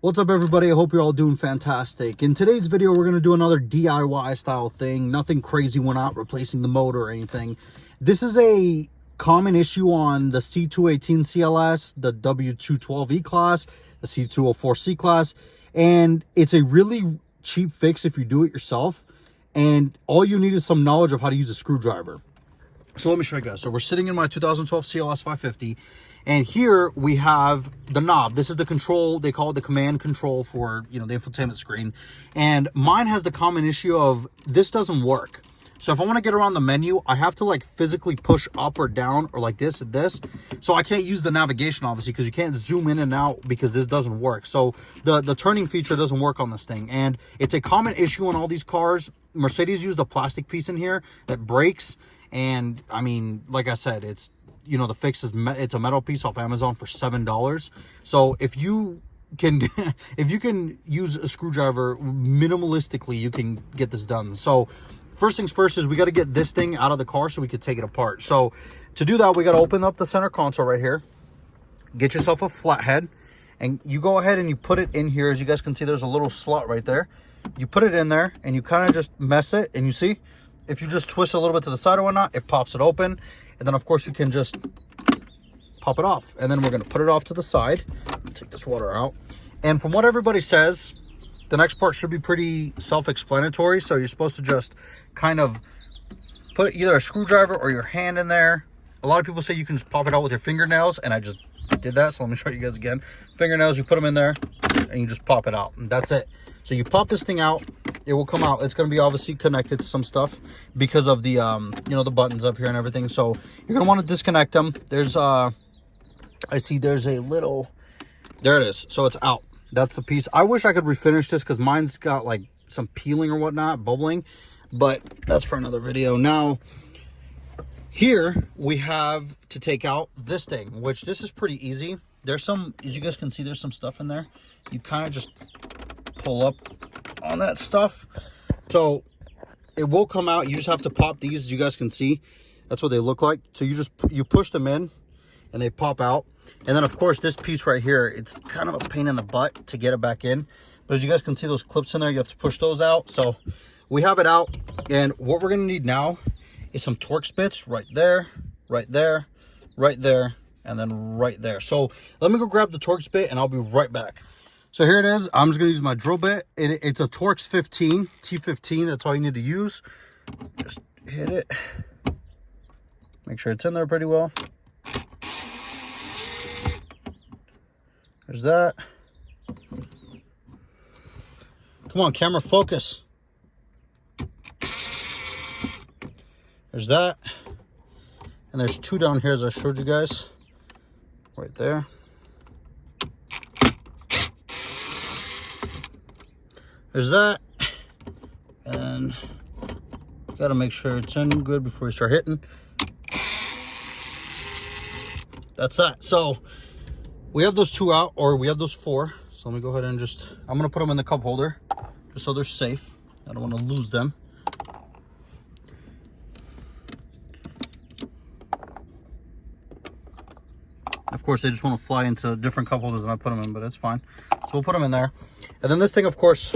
What's up, everybody? I hope you're all doing fantastic. In today's video, we're going to do another DIY style thing. Nothing crazy. We're not replacing the motor or anything. This is a common issue on the C218 CLS, the W212 E-Class, the C204 C-Class, and it's a really cheap fix if you do it yourself, and all you need is some knowledge of how to use a screwdriver. So let me show you guys. So we're sitting in my 2012 CLS 550, and here we have the knob. This is the control. They call it the command control for, the infotainment screen. And mine has the common issue of this doesn't work. So if I want to get around the menu, I have to like physically push up or down or like this and this. So I can't use the navigation, obviously, because you can't zoom in and out because this doesn't work. So the turning feature doesn't work on this thing. And it's a common issue on all these cars. Mercedes used a plastic piece in here that breaks. And I mean, like I said, it's, the fix is, it's a metal piece off Amazon for $7. So if you can, if you can use a screwdriver minimalistically, you can get this done. So first things first is we got to get this thing out of the car so we could take it apart. So to do that, we got to open up the center console right here, get yourself a flathead, and you go ahead and you put it in here. As you guys can see, there's a little slot right there. You put it in there and you kind of just mess it, and you see, if you just twist a little bit to the side or whatnot, it pops it open. And then, of course, you can just pop it off. And then we're going to put it off to the side. Take this water out. And from what everybody says, the next part should be pretty self-explanatory. So you're supposed to just kind of put either a screwdriver or your hand in there. A lot of people say you can just pop it out with your fingernails, and I just did that. So let me show you guys again. Fingernails, you put them in there, and you just pop it out. And that's it. So you pop this thing out. It will come out. It's going to be obviously connected to some stuff because of the the buttons up here and everything. So you're going to want to disconnect them. There's I see there's a little, there it is. So it's out. That's the piece. I wish I could refinish this because mine's got like some peeling or whatnot, bubbling, but that's for another video. Now here we have to take out this thing, which this is pretty easy. There's some, as you guys can see, there's some stuff in there. You kind of just pull up on that stuff, so it will come out. You just have to pop these. As you guys can see, that's what they look like. So you push them in and they pop out. And then of course this piece right here, it's kind of a pain in the butt to get it back in, but as you guys can see, those clips in there, you have to push those out. So we have it out, and what we're going to need now is some Torx bits right there, right there, right there, and then right there. So let me go grab the Torx bit and I'll be right back. So here it is. I'm just going to use my drill bit. It's a Torx 15, T15. That's all you need to use. Just hit it. Make sure it's in there pretty well. There's that. Come on, camera, focus. There's that. And there's two down here, as I showed you guys. Right there. There's that. And got to make sure it's in good before you start hitting. That's that. So we have those two out, or we have those four. So let me go ahead and I'm going to put them in the cup holder just so they're safe. I don't want to lose them. Of course, they just want to fly into different cup holders than I put them in, but it's fine. So we'll put them in there. And then this thing, of course,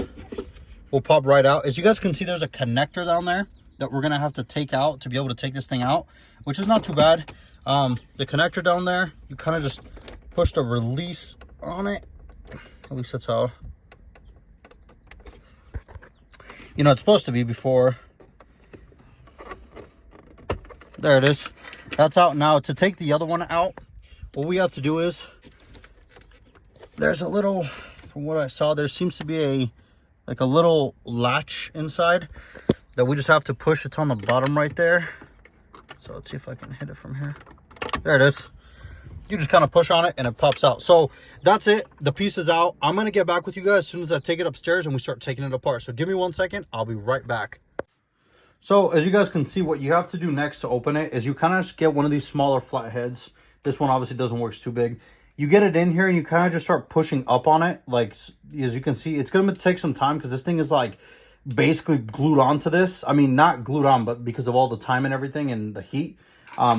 will pop right out. As you guys can see, there's a connector down there that we're going to have to take out to be able to take this thing out, which is not too bad. The connector down there, you kind of just push the release on it. At least that's how, it's supposed to be before. There it is. That's out. Now to take the other one out, what we have to do is, there's a little, from what I saw, there seems to be a little latch inside that we just have to push. It's on the bottom right there. So let's see if I can hit it from here. There it is. You just kind of push on it and it pops out. So that's it. The piece is out. I'm going to get back with you guys as soon as I take it upstairs and we start taking it apart. So give me 1 second. I'll be right back. So as you guys can see, what you have to do next to open it is you kind of just get one of these smaller flatheads. This one obviously doesn't work, it's too big. You get it in here and you kind of just start pushing up on it. Like, as you can see, it's going to take some time because this thing is like basically glued onto this. I mean, not glued on, but because of all the time and everything and the heat.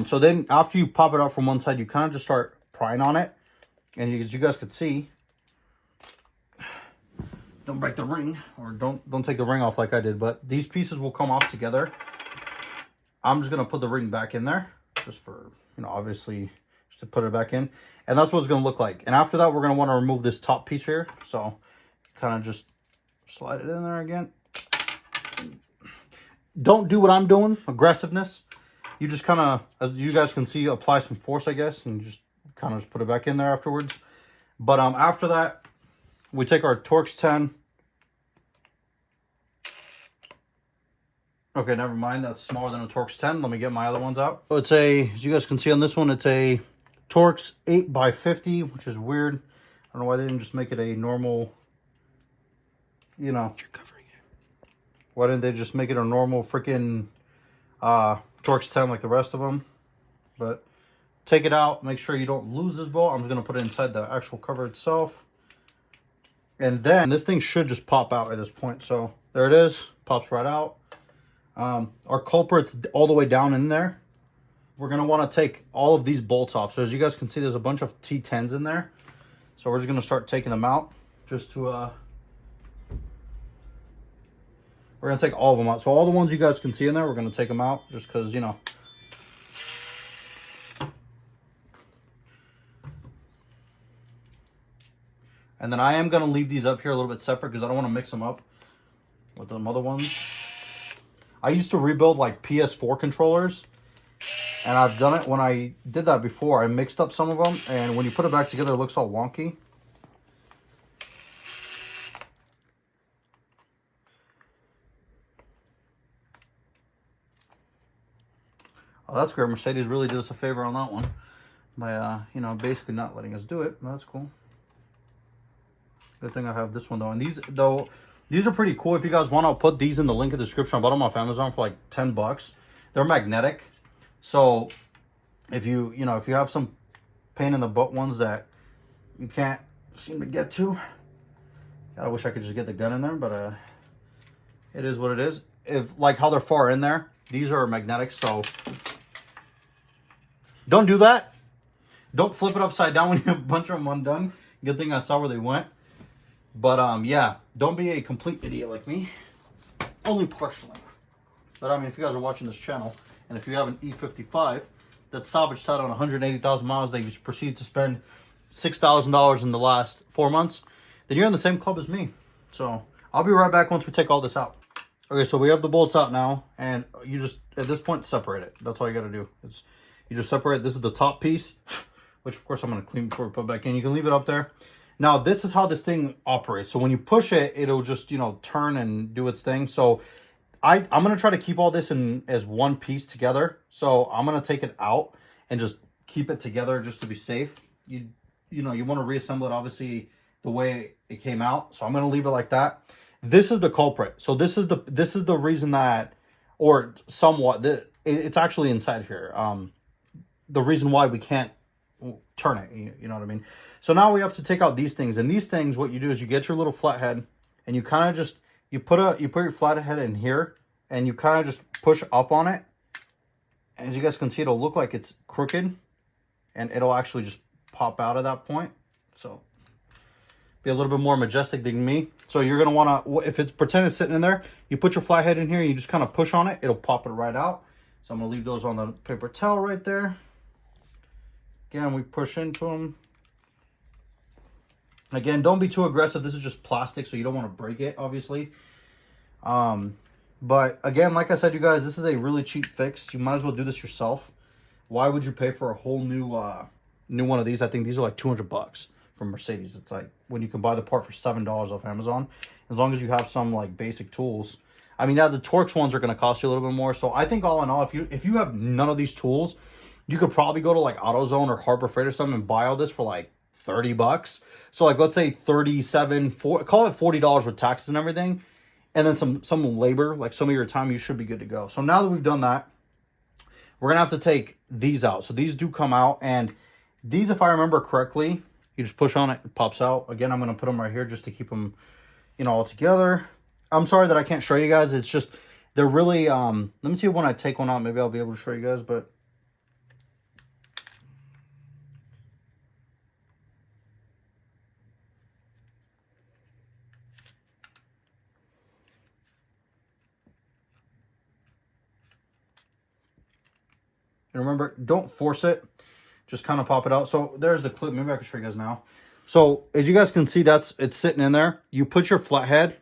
So then after you pop it out from one side, you kind of just start prying on it. And as you guys could see, don't break the ring, or don't take the ring off like I did, but these pieces will come off together. I'm just gonna put the ring back in there, just for, you know, obviously just to put it back in. And that's what it's gonna look like. And after that, we're gonna wanna remove this top piece here. So kind of just slide it in there again. Don't do what I'm doing, aggressiveness. You just kind of, as you guys can see, apply some force, I guess, and just kind of just put it back in there afterwards. But after that, we take our Torx 10. Okay, never mind. That's smaller than a Torx 10. Let me get my other ones out. So it's a, as you guys can see on this one, it's a Torx 8x50, which is weird. I don't know why they didn't just make it a normal, you know. You're covering it. Why didn't they just make it a normal freaking Torx 10 like the rest of them? But take it out. Make sure you don't lose this bolt. I'm just going to put it inside the actual cover itself. And then this thing should just pop out at this point. So there it is. Pops right out. Our culprit's all the way down in there. We're going to want to take all of these bolts off. So as you guys can see, there's a bunch of T10s in there. So we're just going to start taking them out just to, we're going to take all of them out. So all the ones you guys can see in there, we're going to take them out just because, you know. And then I am going to leave these up here a little bit separate because I don't want to mix them up with the other ones. I used to rebuild like PS4 controllers, and I've done it when I did that before. I mixed up some of them, and when you put it back together, it looks all wonky. Oh, that's great. Mercedes really did us a favor on that one by, you know, basically not letting us do it. That's cool. Good thing I have this one though. And these though, these are pretty cool. If you guys want, I'll put these in the link in the description. I bought them off Amazon for like 10 bucks. They're magnetic. So if you know, if you have some pain in the butt ones that you can't seem to get to, I wish I could just get the gun in there, but it is what it is. If like how they're far in there, these are magnetic, so don't do that. Don't flip it upside down when you have a bunch of them undone. Good thing I saw where they went. But yeah, don't be a complete idiot like me. Only partially. But I mean, if you guys are watching this channel, and if you have an E55 that's salvage titled on 180,000 miles, that you proceed to spend $6,000 in the last 4 months, then you're in the same club as me. So I'll be right back once we take all this out. Okay, so we have the bolts out now, and you just, at this point, separate it. That's all you got to do. You just separate. This is the top piece, which of course I'm going to clean before we put it back in. You can leave it up there. Now, this is how this thing operates. So when you push it, it'll just, you know, turn and do its thing. So I'm going to try to keep all this in as one piece together. So I'm going to take it out and just keep it together just to be safe. You know, you want to reassemble it, obviously, the way it came out. So I'm going to leave it like that. This is the culprit. So this is the reason that, or somewhat, it's actually inside here. The reason why we can't turn it, you know what I mean? So now we have to take out these things, and these things, what you do is you get your little flathead, and you kind of just, you put your flathead in here, and you kind of just push up on it, and as you guys can see, it'll look like it's crooked, and it'll actually just pop out at that point. So be a little bit more majestic than me. So you're going to want to, if it's pretend it's sitting in there, you put your flathead in here, and you just kind of push on it, it'll pop it right out. So I'm going to leave those on the paper towel right there. Again, we push into them. Again, don't be too aggressive. This is just plastic, so you don't want to break it, obviously. But again, like I said, you guys, this is a really cheap fix. You might as well do this yourself. Why would you pay for a whole new one of these? I think these are like 200 bucks from Mercedes. It's like when you can buy the part for $7 off Amazon, as long as you have some like basic tools. I mean, now the Torx ones are going to cost you a little bit more. So I think all in all, if you have none of these tools, you could probably go to like AutoZone or Harbor Freight or something and buy all this for like 30 bucks. So like, let's say 37, call it $40 with taxes and everything. And then some labor, like some of your time, you should be good to go. So now that we've done that, we're going to have to take these out. So these do come out, and these, if I remember correctly, you just push on it, it pops out. Again, I'm going to put them right here just to keep them, you know, all together. I'm sorry that I can't show you guys. It's just, they're really, let me see when I take one out, maybe I'll be able to show you guys, but And remember, don't force it. Just kind of pop it out. So there's the clip. Maybe I can show you guys now. So as you guys can see, it's sitting in there. You put your flathead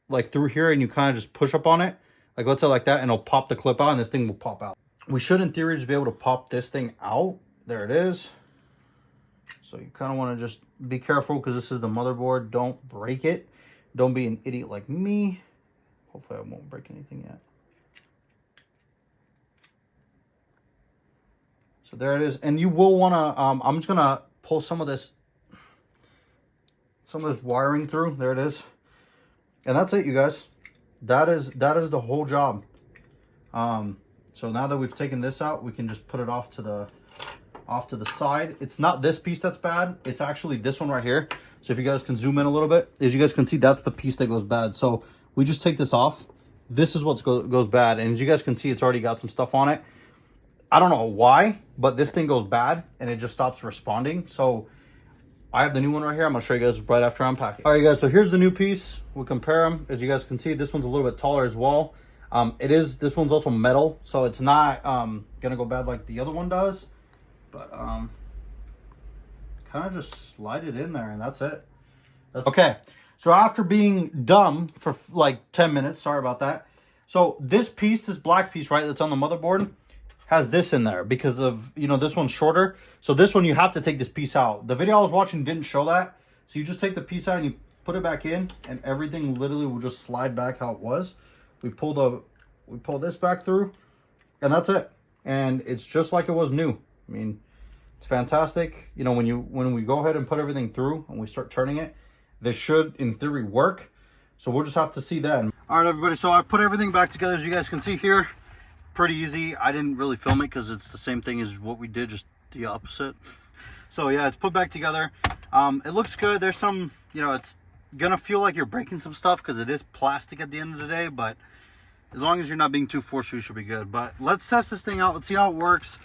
like through here and you kind of just push up on it. Like let's say like that, and it'll pop the clip out and this thing will pop out. We should in theory just be able to pop this thing out. There it is. So you kind of want to just be careful because this is the motherboard. Don't break it. Don't be an idiot like me. Hopefully I won't break anything yet. So there it is. And you will want to, I'm just going to pull some of this wiring through. There it is. And that's it, you guys. That is the whole job. So now that we've taken this out, we can just put it off to the side. It's not this piece that's bad. It's actually this one right here. So if you guys can zoom in a little bit, as you guys can see, that's the piece that goes bad. So we just take this off. This is what goes bad. And as you guys can see, it's already got some stuff on it. I don't know why, but this thing goes bad and it just stops responding. So I have the new one right here. I'm going to show you guys right after I unpack it. All right, guys, so here's the new piece. We'll compare them. As you guys can see, this one's a little bit taller as well. This one's also metal, so it's not going to go bad like the other one does. But kind of just slide it in there and that's it. Okay, so after being dumb for like 10 minutes, sorry about that. So this piece, this black piece, right, that's on the motherboard, has this in there because of, you know, this one's shorter. So this one, you have to take this piece out. The video I was watching didn't show that. So you just take the piece out and you put it back in and everything literally will just slide back how it was. We pull this back through and that's it. And it's just like it was new. I mean, it's fantastic. You know, when we go ahead and put everything through and we start turning it, this should in theory work. So we'll just have to see then. All right, everybody. So I put everything back together, as you guys can see here. Pretty easy. I didn't really film it because it's the same thing as what we did, just the opposite. So yeah, it's put back together. It looks good. There's some, you know, it's gonna feel like you're breaking some stuff because it is plastic at the end of the day, but as long as you're not being too forceful, you should be good. But let's test this thing out. Let's see how it works.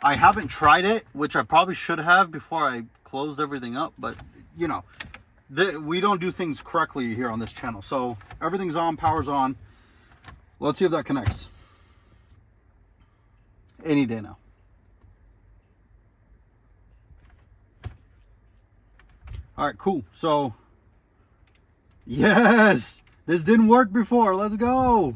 I haven't tried it, which I probably should have before I closed everything up, but you know, we don't do things correctly here on this channel. So everything's on, power's on. Let's see if that connects. Any day now. All right, cool. So yes, this didn't work before. Let's go.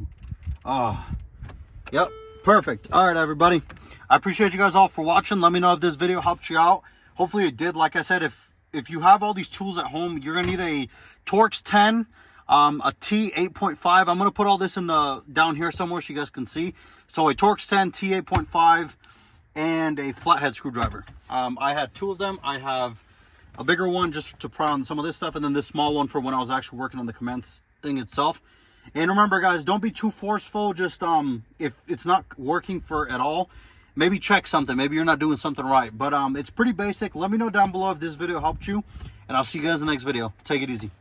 Yep, perfect. All right, everybody, I appreciate you guys all for watching. Let me know if this video helped you out. Hopefully it did. Like I said, if you have all these tools at home, you're gonna need a Torx 10, a T8.5. I'm gonna put all this in the down here somewhere so you guys can see. So a Torx 10, T8.5, and a flathead screwdriver. I had two of them. I have a bigger one just to pry on some of this stuff, and then this small one for when I was actually working on the commence thing itself. And remember, guys, don't be too forceful. Just if it's not working at all, maybe check something. Maybe you're not doing something right. But it's pretty basic. Let me know down below if this video helped you, and I'll see you guys in the next video. Take it easy.